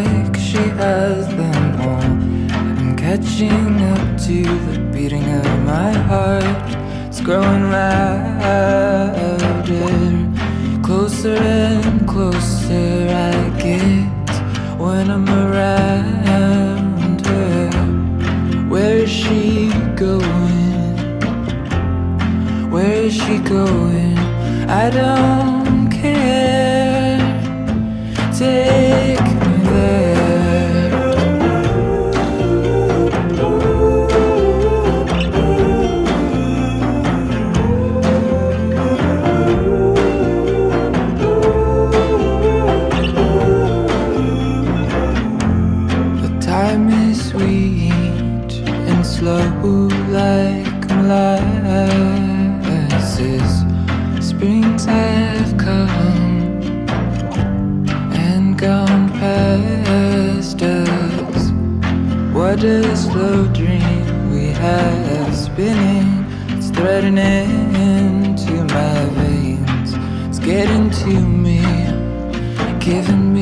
like she has them all. I'm catching up to the beating of my heart. It's growing louder. Closer and closer I get when I'm around her. Where is she going? Where is she going? I don't care. Take me there. The time is sweet and slow like molasses. Springs have come and gone past us. What a slow dream we have spinning. It's threading into my veins. It's getting to me, giving